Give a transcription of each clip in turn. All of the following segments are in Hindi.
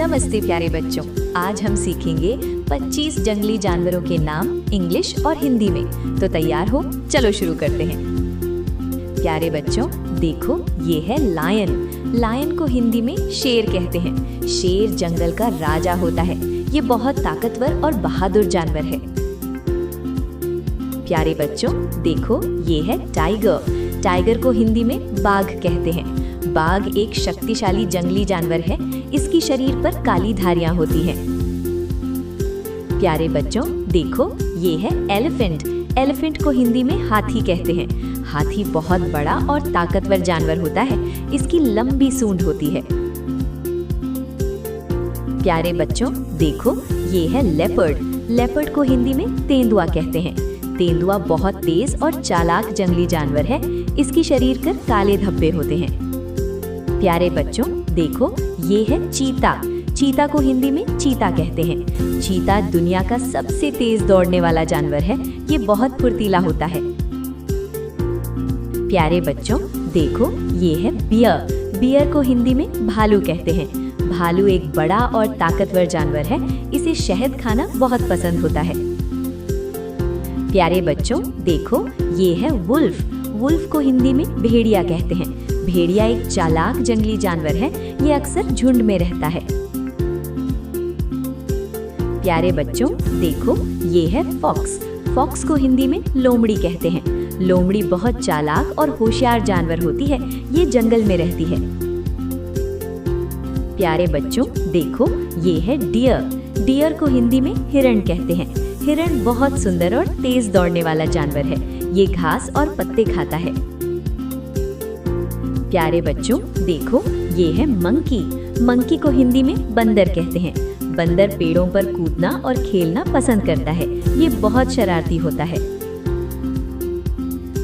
नमस्ते प्यारे बच्चों, आज हम सीखेंगे 25 जंगली जानवरों के नाम इंग्लिश और हिंदी में। तो तैयार हो? चलो शुरू करते हैं। प्यारे बच्चों, देखो ये है लायन। लायन को हिंदी में शेर कहते हैं। शेर जंगल का राजा होता है। ये बहुत ताकतवर और बहादुर जानवर है। प्यारे बच्चों, देखो ये है टाइगर। टाइगर को हिंदी में बाघ कहते हैं। बाघ एक शक्तिशाली जंगली जानवर है। इसकी शरीर पर काली धारियां होती हैं। प्यारे बच्चों, देखो ये है एलिफेंट। एलिफेंट को हिंदी में हाथी कहते हैं। हाथी बहुत बड़ा और ताकतवर जानवर होता है। इसकी लंबी सूंड होती है। प्यारे बच्चों, देखो ये है लेपर्ड। लेपर्ड को हिंदी में तेंदुआ कहते हैं। तेंदुआ बहुत तेज और चालाक जंगली जानवर है। इसकी शरीर पर काले धब्बे होते हैं। प्यारे बच्चों, देखो ये है चीता। चीता को हिंदी में चीता कहते हैं। चीता दुनिया का सबसे तेज दौड़ने वाला जानवर है। ये बहुत फुर्तीला होता है। प्यारे बच्चों, देखो ये है बियर। बियर को हिंदी में भालू कहते हैं। भालू एक बड़ा और ताकतवर जानवर है। इसे शहद खाना बहुत पसंद होता है। प्यारे बच्चों, देखो ये है वुल्फ। वुल्फ को हिंदी में भेड़िया कहते हैं। भेड़िया एक चालाक जंगली जानवर है। ये अक्सर झुंड में रहता है। प्यारे बच्चों, देखो ये है फॉक्स। फॉक्स को हिंदी में लोमड़ी कहते हैं। लोमड़ी बहुत चालाक और होशियार जानवर होती है। ये जंगल में रहती है। प्यारे बच्चों, देखो ये है डियर। डियर को हिंदी में हिरण कहते हैं। हिरण बहुत सुंदर और तेज दौड़ने वाला जानवर है। ये घास और पत्ते खाता है। प्यारे बच्चों, देखो ये है मंकी। मंकी को हिंदी में बंदर कहते हैं। बंदर पेड़ों पर कूदना और खेलना पसंद करता है। ये बहुत शरारती होता है।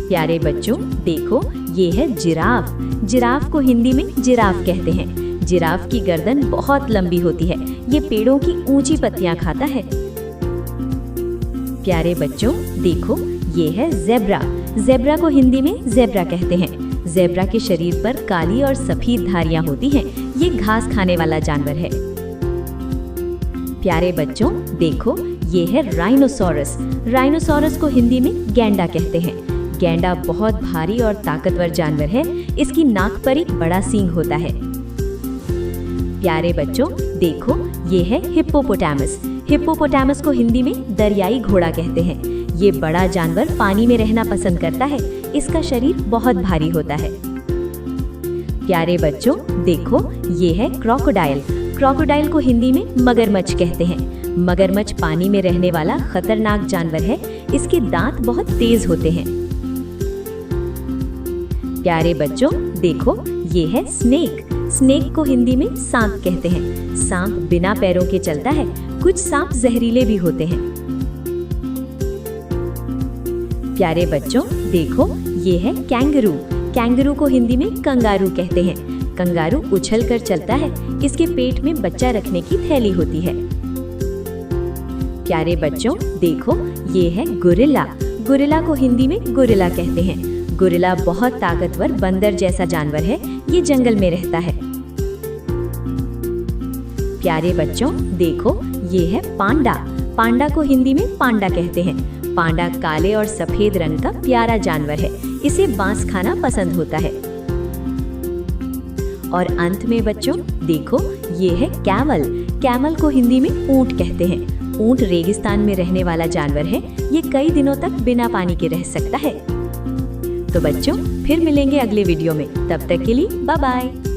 प्यारे बच्चों, देखो ये है जिराफ। जिराफ को हिंदी में जिराफ कहते हैं। जिराफ की गर्दन बहुत लंबी होती है। ये पेड़ों की ऊंची पत्तियां खाता है। प्यारे बच्चों, देखो ये है जेब्रा। जेब्रा को हिंदी में जेब्रा कहते हैं। जेब्रा के शरीर पर काली और सफेद धारियां होती हैं। ये घास खाने वाला जानवर है। प्यारे बच्चों, देखो ये है राइनोसोरस। राइनोसोरस को हिंदी में गैंडा कहते हैं। गैंडा बहुत भारी और ताकतवर जानवर है। इसकी नाक पर एक बड़ा सींग होता है। प्यारे बच्चों, देखो ये है हिप्पोपोटामस। हिप्पोपोटामस को हिंदी में दरियाई घोड़ा कहते हैं। ये बड़ा जानवर पानी में रहना पसंद करता है। इसका शरीर बहुत भारी होता है। प्यारे बच्चों, देखो ये है क्रोकोडाइल। क्रोकोडाइल को हिंदी में मगरमच्छ कहते हैं। मगरमच्छ पानी में रहने वाला खतरनाक जानवर है। इसके दांत बहुत तेज होते हैं। प्यारे बच्चों, देखो ये है स्नेक। स्नेक को हिंदी में सांप कहते हैं। सांप बिना पैरों के चलता है। कुछ सांप जहरीले भी होते हैं। प्यारे बच्चों, देखो ये है कैंगरू। कैंगरू को हिंदी में कंगारू कहते हैं। कंगारू उछलकर चलता है। इसके पेट में बच्चा रखने की थैली होती है। प्यारे बच्चों, देखो ये है गोरिल्ला। गोरिल्ला को हिंदी में गोरिल्ला कहते हैं। गोरिल्ला बहुत ताकतवर बंदर जैसा जानवर है। ये जंगल में रहता है। प्यारे बच्चों, देखो ये है पांडा। पांडा को हिंदी में पांडा कहते हैं। पांडा काले और सफेद रंग का प्यारा जानवर है। इसे बांस खाना पसंद होता है। और अंत में बच्चों, देखो ये है कैमल। कैमल को हिंदी में ऊंट कहते हैं। ऊंट रेगिस्तान में रहने वाला जानवर है। ये कई दिनों तक बिना पानी के रह सकता है। तो बच्चों, फिर मिलेंगे अगले वीडियो में। तब तक के लिए बाय बाय।